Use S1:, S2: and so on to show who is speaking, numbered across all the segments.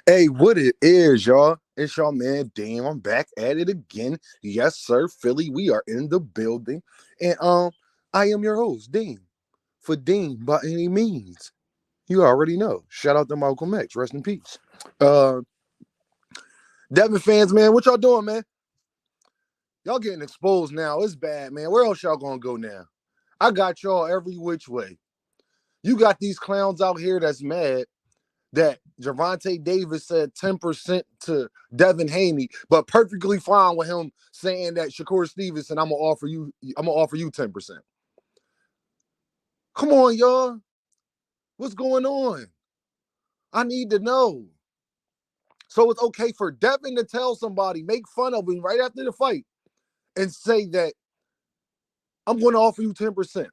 S1: Hey, what it is, y'all? It's y'all man, Damn. I'm back at it again. Yes, sir, Philly. We are in the building, and I am your host, Dean. For Dean, by any means, you already know. Shout out to Malcolm X. Rest in peace. Uh, Devin fans, man, what y'all doing, man? Y'all getting exposed now. It's bad, man. Where else y'all gonna go now? I got y'all every which way. You got these clowns out here that's mad that Gervonta Davis said 10% to Devin Haney, but perfectly fine with him saying that Shakur Stevenson, I'm gonna offer you 10%. Come on, y'all. What's going on? I need to know. So it's okay for Devin to tell somebody, make fun of him right after the fight, and say that I'm going to offer you 10%.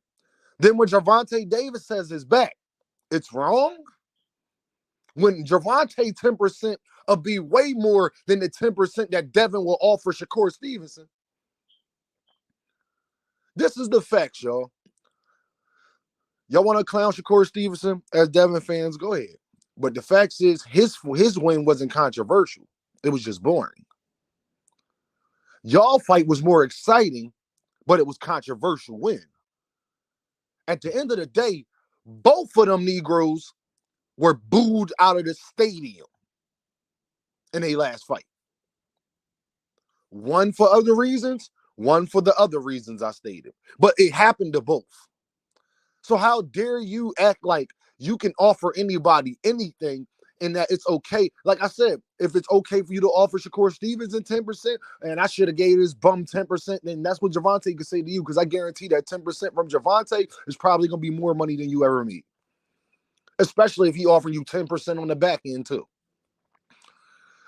S1: Then when Gervonta Davis says it's back, it's wrong. When Gervonta 10% will be way more than the 10% that Devin will offer Shakur Stevenson. This is the facts, y'all. Y'all want to clown Shakur Stevenson as Devin fans? Go ahead. But the facts is his win wasn't controversial. It was just boring. Y'all fight was more exciting, but it was controversial win. At the end of the day, both of them Negroes were booed out of the stadium in their last fight. One for other reasons, one for the other reasons I stated. But it happened to both. So how dare you act like you can offer anybody anything and that it's okay? Like I said, if it's okay for you to offer Shakur Stevenson 10%, and I should have gave this bum 10%, then that's what Gervonta could say to you, because I guarantee that 10% from Gervonta is probably going to be more money than you ever meet. Especially if he offering you 10% on the back end too.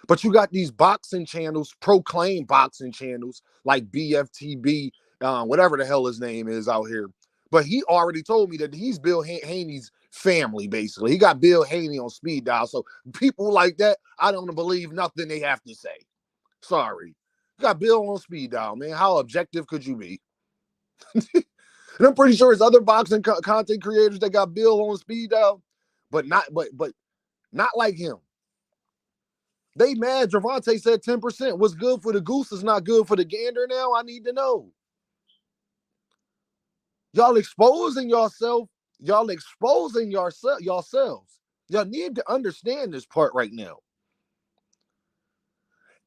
S1: But you got these boxing channels, proclaimed boxing channels like BFTB, whatever the hell his name is out here. But he already told me that he's Bill Haney's family, basically. He got Bill Haney on speed dial. So people like that, I don't believe nothing they have to say. Sorry. You got Bill on speed dial, man. How objective could you be? And I'm pretty sure it's other boxing content creators that got Bill on speed dial, but not like him. They mad. Gervonta said 10%. What's good for the goose is not good for the gander now. I need to know. Y'all exposing yourself. Y'all exposing yourselves. Y'all need to understand this part right now.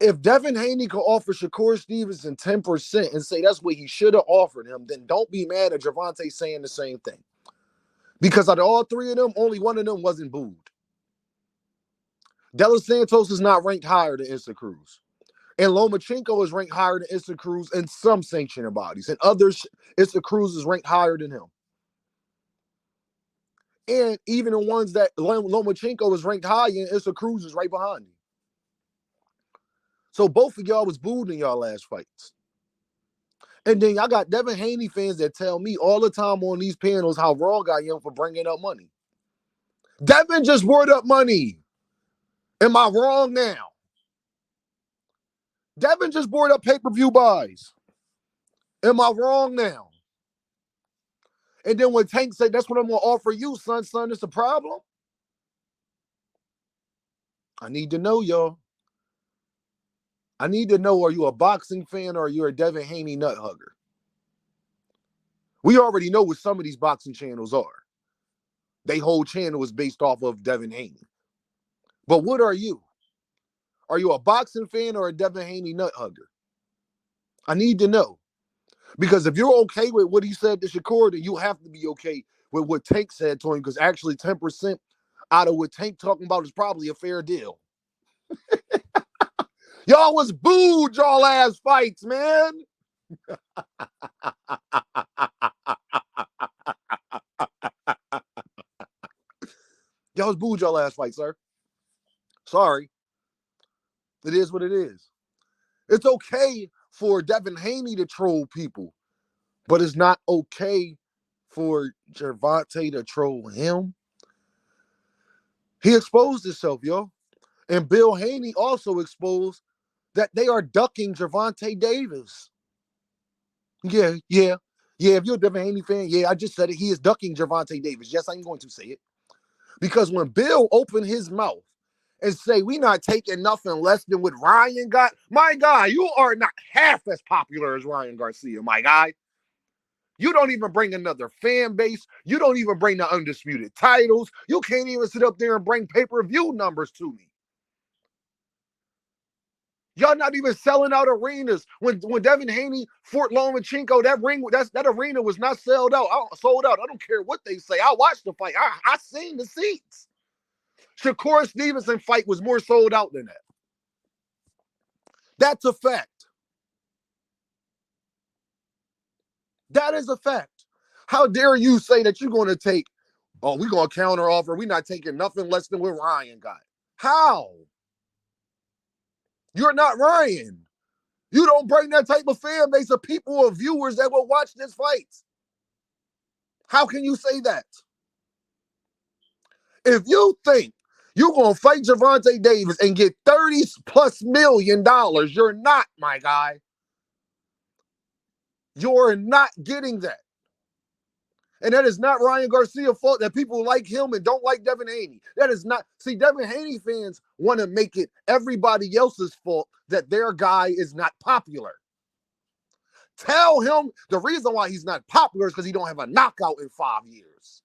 S1: If Devin Haney could offer Shakur Stevenson 10% and say that's what he should have offered him, then don't be mad at Gervonta saying the same thing. Because out of all three of them, only one of them wasn't booed. De Los Santos is not ranked higher than Issa Cruz. And Lomachenko is ranked higher than Issa Cruz in some sanctioning bodies. And others, Issa Cruz is ranked higher than him. And even the ones that Lomachenko is ranked higher and Issa Cruz is right behind him. So both of y'all was booed in y'all last fights. And then y'all got Devin Haney fans that tell me all the time on these panels how wrong I am for bringing up money. Devin just brought up money. Am I wrong now? Devin just brought up pay-per-view buys. Am I wrong now? And then when Tank said, that's what I'm going to offer you, son, it's a problem. I need to know, y'all. I need to know, are you a boxing fan or are you a Devin Haney nut hugger? We already know what some of these boxing channels are. They whole channel is based off of Devin Haney. But what are you? Are you a boxing fan or a Devin Haney nut hugger? I need to know. Because if you're okay with what he said to Shakur, then you have to be okay with what Tank said to him, because actually 10% out of what Tank talking about is probably a fair deal. Y'all was booed y'all ass fights, man. Y'all was booed y'all ass fights, sir. Sorry. It is what it is. It's okay for Devin Haney to troll people, but it's not okay for Gervonta to troll him. He exposed himself, yo. And Bill Haney also exposed that they are ducking Gervonta Davis. Yeah. If you're a Devin Haney fan, yeah, I just said it. He is ducking Gervonta Davis. Yes, I'm going to say it. Because when Bill opened his mouth and say we not taking nothing less than what Ryan got, my guy, you are not half as popular as Ryan Garcia, my guy. You don't even bring another fan base. You don't even bring the undisputed titles. You can't even sit up there and bring pay-per-view numbers to me. Y'all not even selling out arenas. When Devin Haney, Fort Lomachenko, that arena was not sold out. I don't care what they say. I watched the fight. I seen the seats. Shakur Stevenson fight was more sold out than that. That's a fact. That is a fact. How dare you say that you're going to take, oh, we're going to counter offer. We're not taking nothing less than what Ryan got. How? You're not Ryan. You don't bring that type of fan base of people or viewers that will watch this fight. How can you say that? If you think you're going to fight Gervonta Davis and get $30+ million, you're not, my guy. You're not getting that. And that is not Ryan Garcia's fault that people like him and don't like Devin Haney. That is not. See, Devin Haney fans want to make it everybody else's fault that their guy is not popular. Tell him the reason why he's not popular is because he don't have a knockout in 5 years.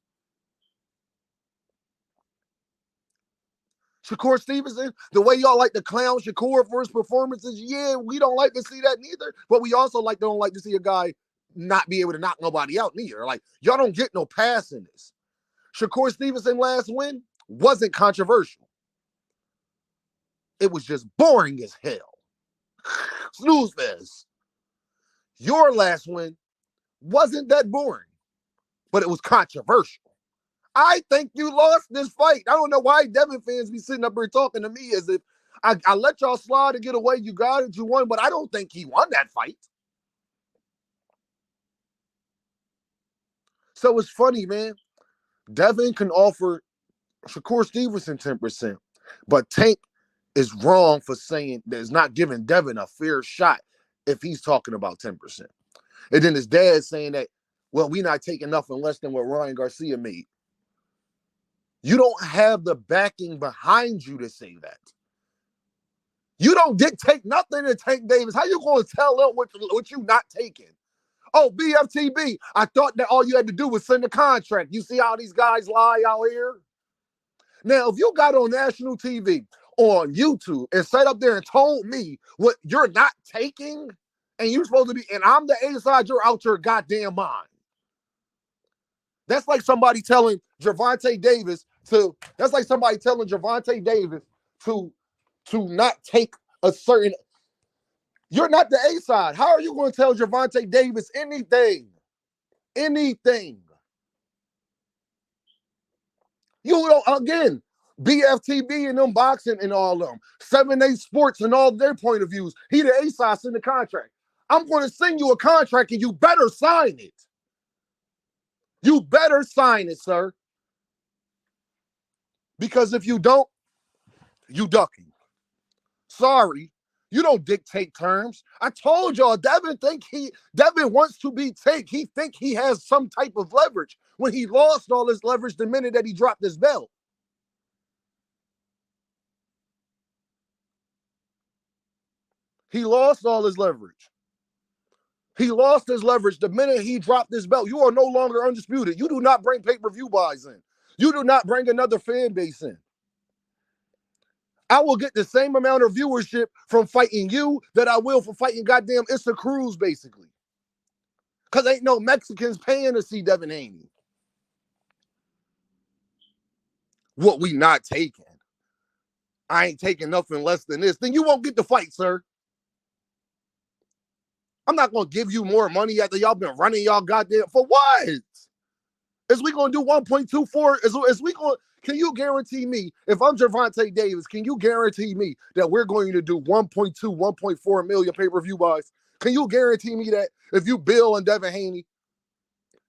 S1: Shakur Stevenson, the way y'all like to clown Shakur for his performances, yeah, we don't like to see that neither. But we also don't like to see a guy not be able to knock nobody out neither. Like, y'all don't get no pass in this. Shakur Stevenson last win wasn't controversial. It was just boring as hell. Snooze fest. Your last win wasn't that boring, but it was controversial. I think you lost this fight. I don't know why Devin fans be sitting up here talking to me as if I let y'all slide and get away. You got it, you won, but I don't think he won that fight. So it's funny, man. Devin can offer Shakur Stevenson 10%, but Tank is wrong for saying that it's not giving Devin a fair shot if he's talking about 10%. And then his dad saying that, well, we're not taking nothing less than what Ryan Garcia made. You don't have the backing behind you to say that. You don't dictate nothing to Tank Davis. How you going to tell them what you not taking? Oh, BFTB, I thought that all you had to do was send a contract. You see how these guys lie out here? Now, if you got on national TV, on YouTube, and sat up there and told me what you're not taking, and you're supposed to be, and I'm the A side, you're out your goddamn mind. That's like somebody telling Gervonta Davis to not take a certain. You're not the A side. How are you going to tell Gervonta Davis anything? Anything? You don't, again, BFTB and them boxing and all them, 7-8 Sports and all their point of views. He the A side, send the contract. I'm going to send you a contract and you better sign it. You better sign it, sir. Because if you don't, you ducking. Sorry, you don't dictate terms. I told y'all, Devin wants to be Tank. He think he has some type of leverage when he lost all his leverage the minute that he dropped his belt. He lost all his leverage. He lost his leverage the minute he dropped his belt. You are no longer undisputed. You do not bring pay-per-view buys in. You do not bring another fan base in. I will get the same amount of viewership from fighting you that I will from fighting goddamn Issa Cruz, basically. Because ain't no Mexicans paying to see Devin Haney. What we not taking? I ain't taking nothing less than this. Then you won't get the fight, sir. I'm not going to give you more money after y'all been running y'all goddamn. For what? Is we going to do 1.24? Can you guarantee me, if I'm Gervonta Davis, can you guarantee me that we're going to do 1.2, 1.4 million pay-per-view buys? Can you guarantee me that if you Bill and Devin Haney?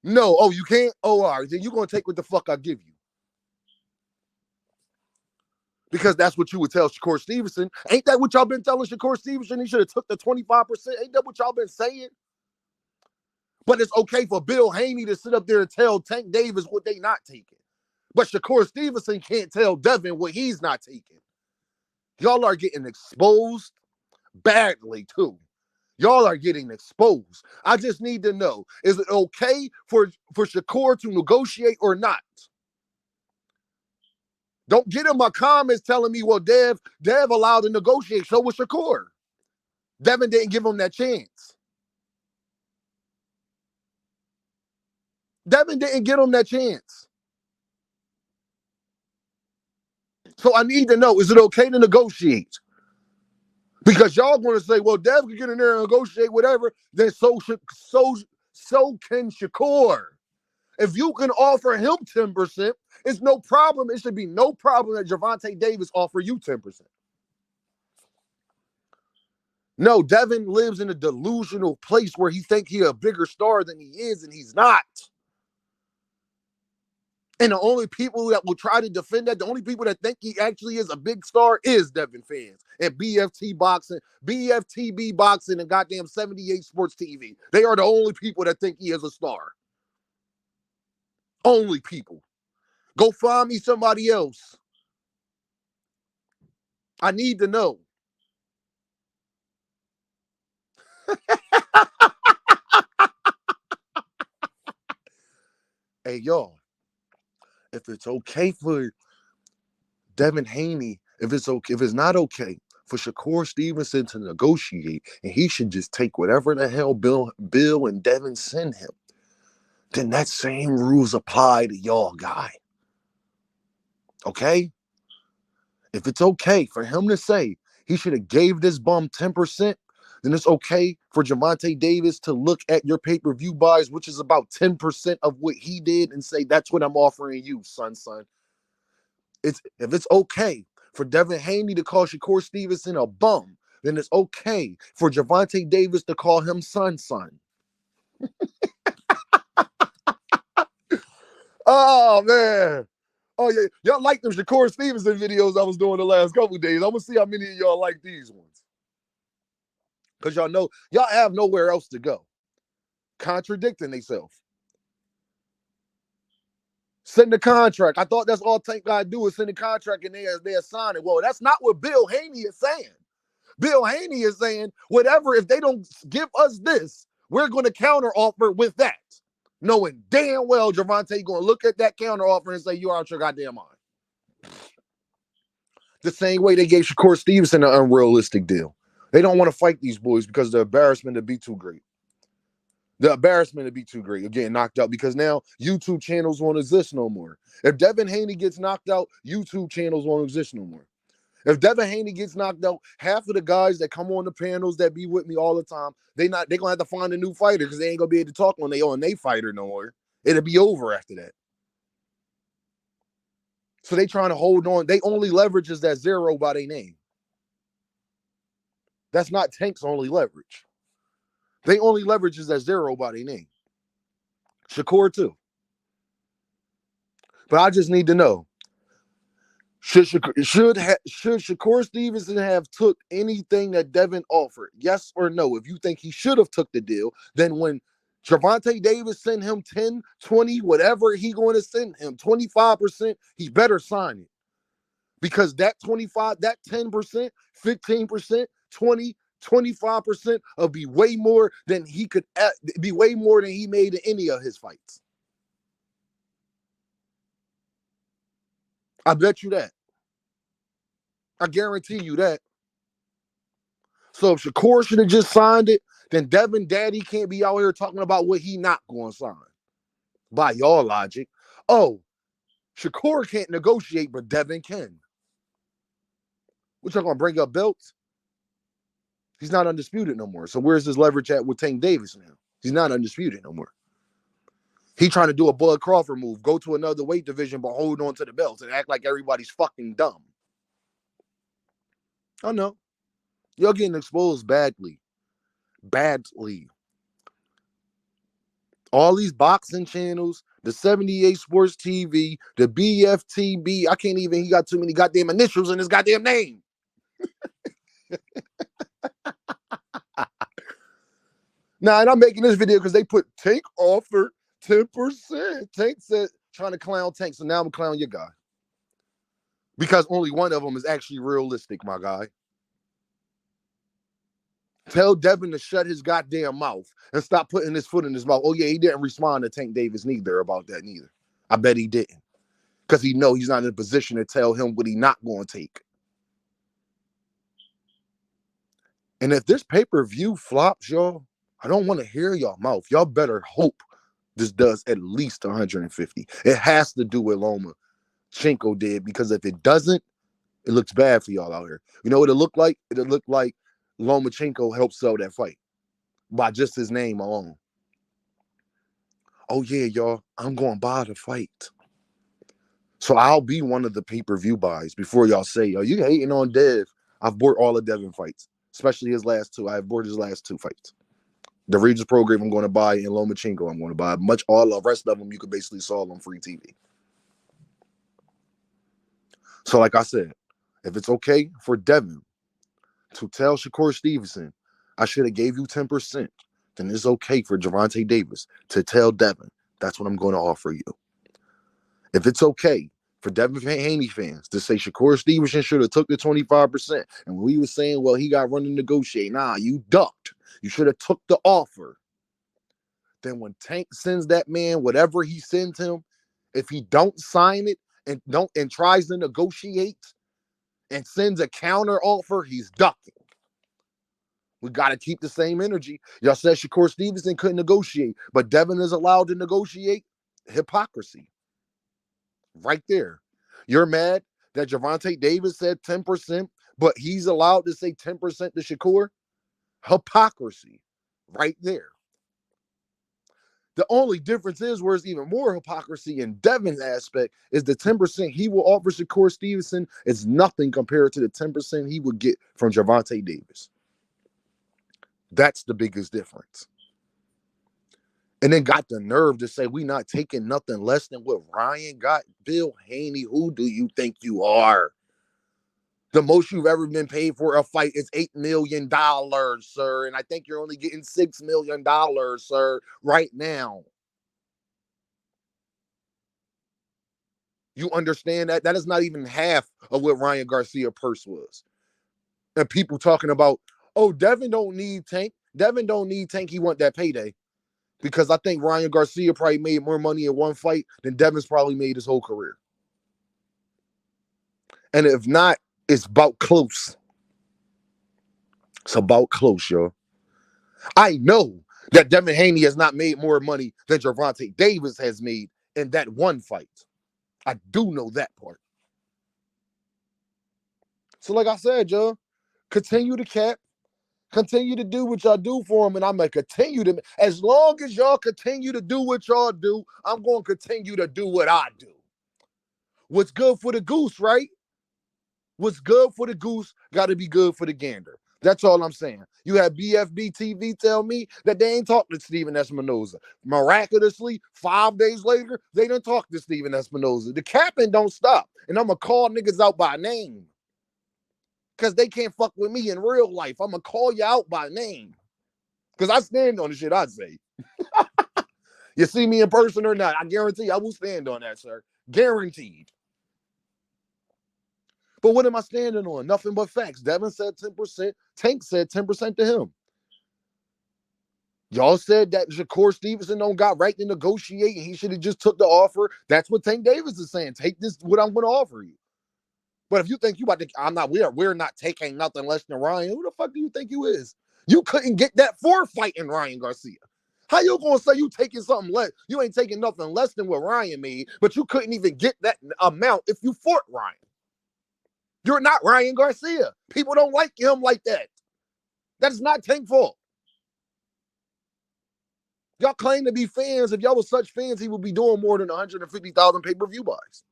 S1: No. Oh, you can't? Oh, all right. Then you're going to take what the fuck I give you. Because that's what you would tell Shakur Stevenson. Ain't that what y'all been telling Shakur Stevenson? He should have took the 25%. Ain't that what y'all been saying? But it's okay for Bill Haney to sit up there and tell Tank Davis what they not taking. But Shakur Stevenson can't tell Devin what he's not taking. Y'all are getting exposed badly too. Y'all are getting exposed. I just need to know, is it okay for Shakur to negotiate or not? Don't get in my comments telling me, well, Dev allowed to negotiate. So was Shakur. Devin didn't give him that chance. Devin didn't give him that chance. So I need to know, is it okay to negotiate? Because y'all going to say, well, Dev can get in there and negotiate whatever, then so can Shakur. If you can offer him 10%, it's no problem. It should be no problem that Gervonta Davis offer you 10%. No, Devin lives in a delusional place where he think he a bigger star than he is, and he's not. And the only people that will try to defend that, the only people that think he actually is a big star is Devin fans and BFT boxing, BFTB boxing, and goddamn 78 Sports TV. They are the only people that think he is a star. Only people. Go find me somebody else. I need to know. Hey, y'all, if it's okay for Devin Haney, if it's not okay for Shakur Stevenson to negotiate, and he should just take whatever the hell Bill and Devin send him, then that same rules apply to y'all guy. Okay? If it's okay for him to say he should have gave this bum 10%, then it's okay for Gervonta Davis to look at your pay-per-view buys, which is about 10% of what he did, and say, that's what I'm offering you, son. If it's okay for Devin Haney to call Shakur Stevenson a bum, then it's okay for Gervonta Davis to call him son. Oh, man. Oh, yeah. Y'all like them Shakur Stevenson videos I was doing the last couple of days. I'm going to see how many of y'all like these ones. Because y'all know, y'all have nowhere else to go. Contradicting themselves. Send the contract. I thought that's all Tank got to do is send the contract and they're signing. Well, that's not what Bill Haney is saying. Bill Haney is saying, whatever, if they don't give us this, we're going to counter offer with that. Knowing damn well Gervonta going to look at that counter offer and say, you're out your goddamn mind. The same way they gave Shakur Stevenson an unrealistic deal. They don't want to fight these boys because the embarrassment would be too great. The embarrassment would be too great of getting knocked out, because now YouTube channels won't exist no more. If Devin Haney gets knocked out, YouTube channels won't exist no more. If Devin Haney gets knocked out, half of the guys that come on the panels that be with me all the time, they're gonna have to find a new fighter because they ain't gonna be able to talk when they on they fighter no more. It'll be over after that. So they trying to hold on. They only leverage is that zero by their name. That's not Tank's only leverage. They only leverage is that zero by their name. Shakur too. But I just need to know, should Shakur Stevenson have took anything that Devin offered? Yes or no? If you think he should have took the deal, then when Gervonta Davis send him 10, 20, whatever he going to send him, 25%, he better sign it. Because that 25, that 10%, 15%, 20, 25% will be way more than he could be way more than he made in any of his fights. I bet you that. I guarantee you that. So if Shakur should have just signed it, then Devin Daddy can't be out here talking about what he not going to sign. By y'all logic. Oh, Shakur can't negotiate, but Devin can. What y'all going to bring up belts? He's not undisputed no more. So where's his leverage at with Tank Davis now? He's not undisputed no more. He trying to do a Bud Crawford move, go to another weight division, but hold on to the belts and act like everybody's fucking dumb. I know. You're getting exposed badly. Badly. All these boxing channels, the 78 Sports TV, the BFTB, I can't even, he got too many goddamn initials in his goddamn name. Now, and I'm making this video because they put Tank offer 10%. Tank said, trying to clown Tank, so now I'm clowning your guy. Because only one of them is actually realistic, my guy. Tell Devin to shut his goddamn mouth and stop putting his foot in his mouth. Oh, yeah, he didn't respond to Tank Davis neither about that neither. I bet he didn't. Because he know he's not in a position to tell him what he not going to take. And if this pay-per-view flops, y'all, I don't want to hear y'all mouth. Y'all better hope this does at least 150. It has to do what Lomachenko did, because if it doesn't, it looks bad for y'all out here. You know what it looked like? It looked like Lomachenko helped sell that fight by just his name alone. Oh, yeah, y'all, I'm going to buy the fight. So I'll be one of the pay-per-view buys before y'all say, yo, you hating on Dev. I've bought all the Devin fights, especially his last two. I've bought his last two fights. The Regis program I'm going to buy, and Lomachenko I'm going to buy. All the rest of them you could basically saw on free TV. So like I said, if it's okay for Devin to tell Shakur Stevenson, I should have gave you 10%, then it's okay for Gervonta Davis to tell Devin, that's what I'm going to offer you. If it's okay for Devin Haney fans to say Shakur Stevenson should have took the 25%, and we were saying, well, he got run to negotiate. Nah, you ducked. You should have took the offer. Then when Tank sends that man whatever he sends him, if he don't sign it and tries to negotiate and sends a counter offer, he's ducking. We got to keep the same energy. Y'all said Shakur Stevenson couldn't negotiate, but Devin is allowed to negotiate. Hypocrisy. Right there. You're mad that Gervonta Davis said 10%, but he's allowed to say 10% to Shakur? Hypocrisy. Right there. The only difference is, where it's even more hypocrisy in Devin's aspect, is the 10% he will offer Shakur Stevenson is nothing compared to the 10% he would get from Gervonta Davis. That's the biggest difference. And then got the nerve to say we not taking nothing less than what Ryan got. Bill Haney, who do you think you are? The most you've ever been paid for a fight is $8 million, sir. And I think you're only getting $6 million, sir, right now. You understand that? That is not even half of what Ryan Garcia purse was. And people talking about, oh, Devin don't need Tank. Devin don't need Tank. He want that payday. Because I think Ryan Garcia probably made more money in one fight than Devin's probably made his whole career. And if not, it's about close. It's about close, y'all. I know that Devin Haney has not made more money than Gervonta Davis has made in that one fight. I do know that part. So like I said, y'all, continue to cap. Continue to do what y'all do for him, and I'm going to continue to, as long as y'all continue to do what y'all do, I'm going to continue to do what I do. What's good for the goose, right? What's good for the goose got to be good for the gander. That's all I'm saying. You have BFB TV tell me that they ain't talked to Steven Espinoza. Miraculously, 5 days later, they done talked to Steven Espinoza. The capping don't stop, and I'm going to call niggas out by name. Because they can't fuck with me in real life. I'm going to call you out by name. Because I stand on the shit I say. You see me in person or not, I guarantee I will stand on that, sir. Guaranteed. But what am I standing on? Nothing but facts. Devin said 10%. Tank said 10% to him. Y'all said that Shakur Stevenson don't got right to negotiate and he should have just took the offer. That's what Tank Davis is saying. Take this, what I'm going to offer you. But if you think you about to, we're not taking nothing less than Ryan. Who the fuck do you think you is? You couldn't get that for fighting Ryan Garcia. How you gonna say you taking something less? You ain't taking nothing less than what Ryan made, but you couldn't even get that amount if you fought Ryan. You're not Ryan Garcia. People don't like him like that. That's not Tank's fault. Y'all claim to be fans. If y'all was such fans, he would be doing more than 150,000 pay-per-view buys.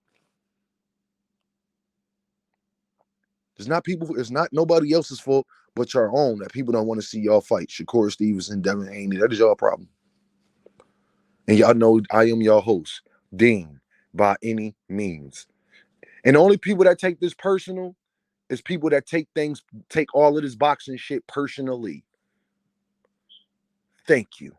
S1: It's not nobody else's fault but your own that people don't want to see y'all fight. Shakur Stevenson, Devin Haney, that is y'all problem. And y'all know I am y'all host, Dean, by any means. And the only people that take this personal is people that take all of this boxing shit personally. Thank you.